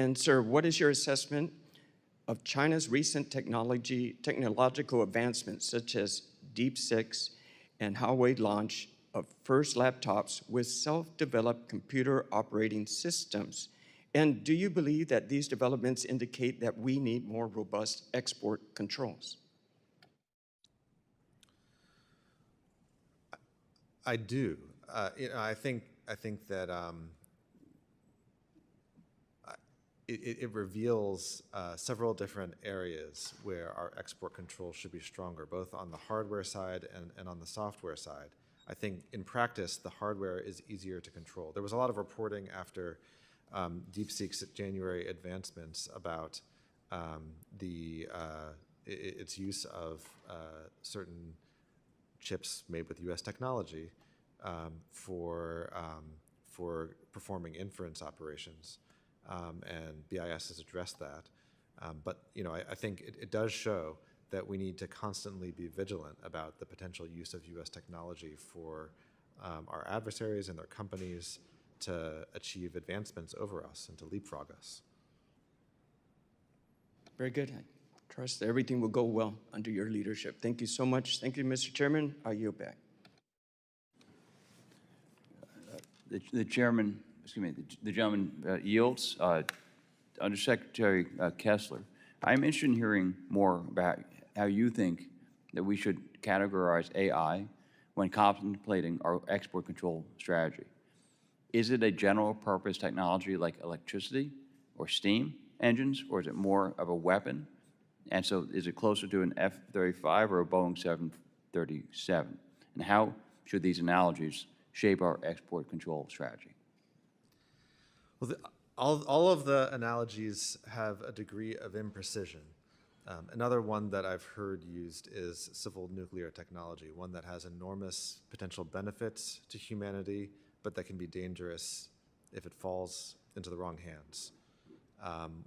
And sir, what is your assessment of China's recent technological advancements, such as Deep 6 and Huawei launch of first laptops with self-developed computer operating systems? And do you believe that these developments indicate that we need more robust export controls? I do. I think that it reveals several different areas where our export controls should be stronger, both on the hardware side and on the software side. I think in practice, the hardware is easier to control. There was a lot of reporting after DeepSeek's January advancements about its use of certain chips made with U.S. technology for performing inference operations, and BIS has addressed that. But I think it does show that we need to constantly be vigilant about the potential use of U.S. technology for our adversaries and their companies to achieve advancements over us and to leapfrog us. Very good. I trust that everything will go well under your leadership. Thank you so much. Thank you, Mr. Chairman. I yield back. The chairman, the gentleman yields. Undersecretary Kessler, I'm interested in hearing more about how you think that we should categorize AI when contemplating our export control strategy. Is it a general purpose technology like electricity or steam engines, or is it more of a weapon? And so is it closer to an F-35 or a Boeing 737? And how should these analogies shape our export control strategy? Well, all of the analogies have a degree of imprecision. Another one that I've heard used is civil nuclear technology, one that has enormous potential benefits to humanity, but that can be dangerous if it falls into the wrong hands.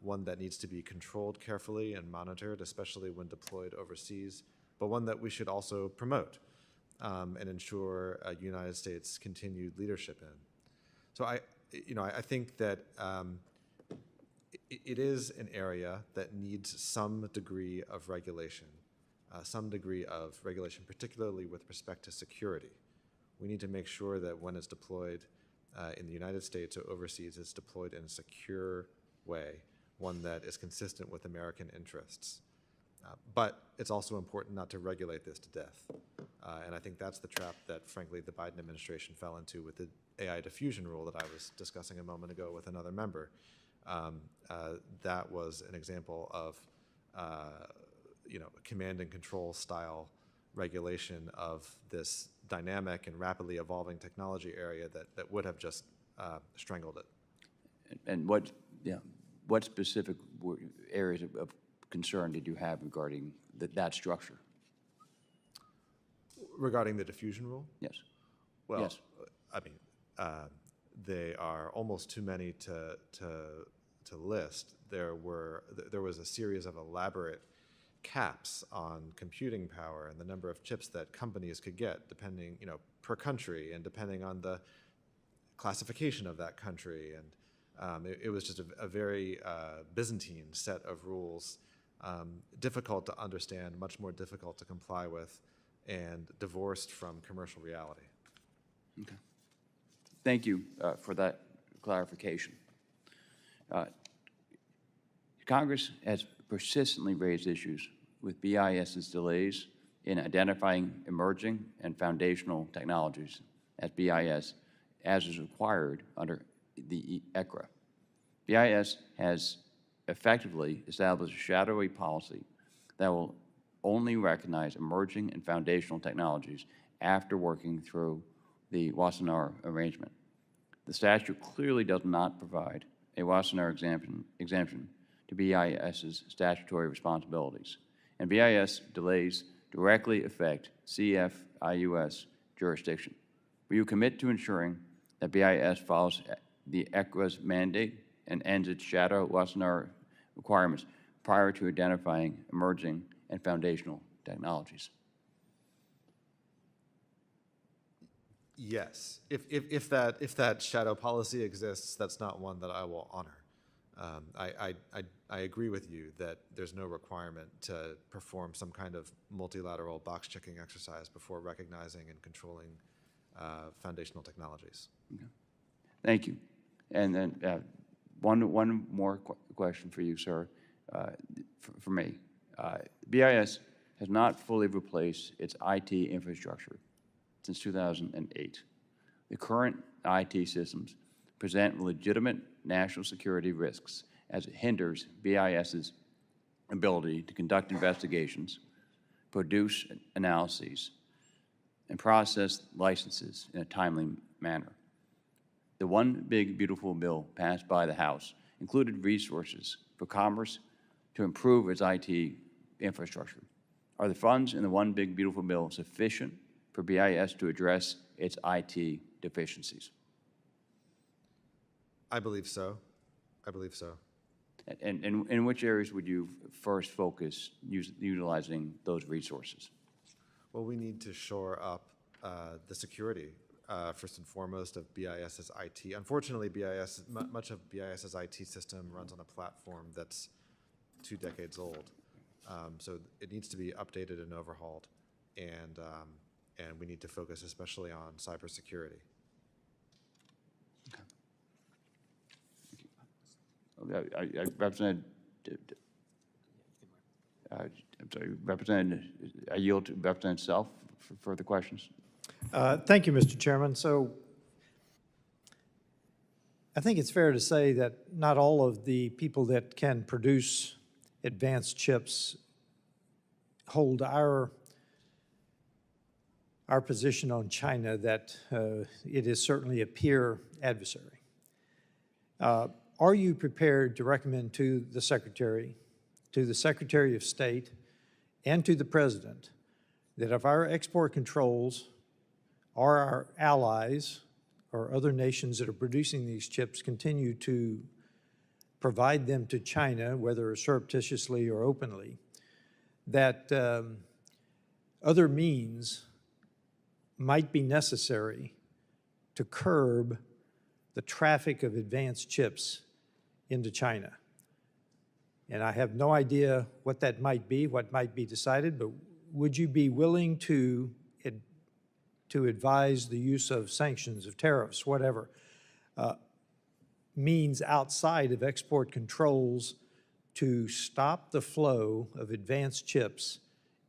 One that needs to be controlled carefully and monitored, especially when deployed overseas, but one that we should also promote and ensure United States continued leadership in. So I think that it is an area that needs some degree of regulation, particularly with respect to security. We need to make sure that when it's deployed in the United States or overseas, it's deployed in a secure way, one that is consistent with American interests. But it's also important not to regulate this to death. And I think that's the trap that, frankly, the Biden administration fell into with the AI diffusion rule that I was discussing a moment ago with another member. That was an example of command and control style regulation of this dynamic and rapidly evolving technology area that would have just strangled it. And what specific areas of concern did you have regarding that structure? Regarding the diffusion rule? Yes. Well, yes. I mean, they are almost too many to list. There was a series of elaborate caps on computing power and the number of chips that companies could get, depending, per country and depending on the classification of that country. And it was just a very Byzantine set of rules, difficult to understand, much more difficult to comply with, and divorced from commercial reality. Okay. Thank you for that clarification. Congress has persistently raised issues with BIS's delays in identifying emerging and foundational technologies as BIS, as is required under the ECRA. BIS has effectively established a shadowy policy that will only recognize emerging and foundational technologies after working through the Wassenaar arrangement. The statute clearly does not provide a Wassenaar exemption to BIS's statutory responsibilities, and BIS delays directly affect CFIUS jurisdiction. Will you commit to ensuring that BIS follows the ECRA's mandate and ends its shadow Wassenaar requirements prior to identifying emerging and foundational technologies? Yes. If that shadow policy exists, that's not one that I will honor. I agree with you that there's no requirement to perform some kind of multilateral box-checking exercise before recognizing and controlling foundational technologies. Thank you. And then one more question for you, sir, for me. BIS has not fully replaced its IT infrastructure since 2008. The current IT systems present legitimate national security risks as it hinders BIS's ability to conduct investigations, produce analyses, and process licenses in a timely manner. The One Big Beautiful Bill passed by the House included resources for Commerce to improve its IT infrastructure. Are the funds in the One Big Beautiful Bill sufficient for BIS to address its IT deficiencies? I believe so. I believe so. And in which areas would you first focus utilizing those resources? Well, we need to shore up the security, first and foremost, of BIS's IT. Unfortunately, much of BIS's IT system runs on a platform that's 2 decades old. So it needs to be updated and overhauled, and we need to focus especially on cybersecurity. Okay. I yield to Representative Self for further questions. Thank you, Mr. Chairman. So I think it's fair to say that not all of the people that can produce advanced chips hold our position on China, that it is certainly a peer adversary. Are you prepared to recommend to the Secretary of State, and to the President that if our export controls or our allies or other nations that are producing these chips continue to provide them to China, whether surreptitiously or openly, that other means might be necessary to curb the traffic of advanced chips into China? And I have no idea what that might be, what might be decided, but would you be willing to advise the use of sanctions, of tariffs, whatever, means outside of export controls to stop the flow of advanced chips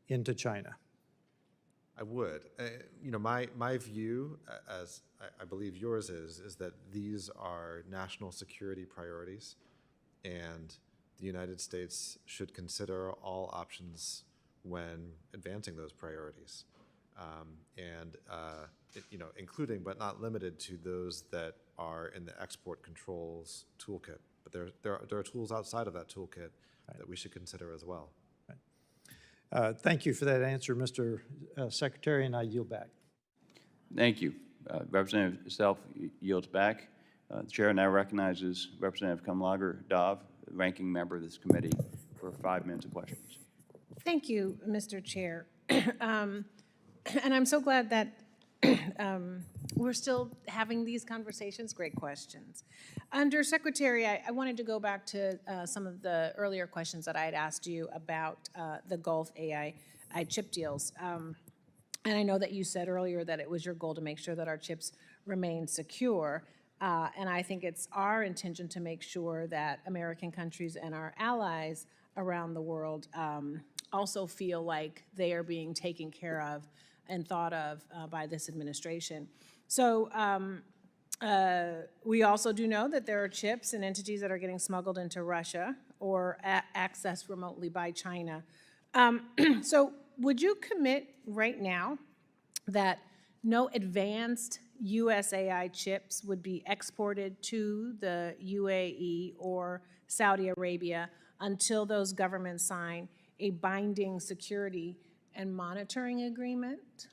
into China? I would. My view, as I believe yours is that these are national security priorities, and the United States should consider all options when advancing those priorities, including but not limited to those that are in the export controls toolkit. But there are tools outside of that toolkit that we should consider as well. Thank you for that answer, Mr. Secretary, and I yield back. Thank you. Representative Self yields back. The Chair now recognizes Representative Kamlager Dov, ranking member of this committee, for 5 minutes of questions. Thank you, Mr. Chair. And I'm so glad that we're still having these conversations. Great questions. Under Secretary, I wanted to go back to some of the earlier questions that I had asked you about the Gulf AI chip deals. And I know that you said earlier that it was your goal to make sure that our chips remain secure. And I think it's our intention to make sure that American countries and our allies around the world also feel like they are being taken care of and thought of by this administration. So we also do know that there are chips and entities that are getting smuggled into Russia or accessed remotely by China. So would you commit right now that no advanced USAI chips would be exported to the UAE or Saudi Arabia until those governments sign a binding security and monitoring agreement?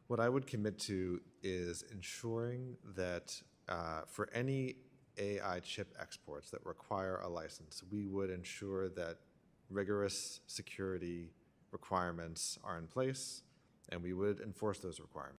What I would commit to is ensuring that for any AI chip exports that require a license, we would ensure that rigorous security requirements are in place, and we would enforce those requirements.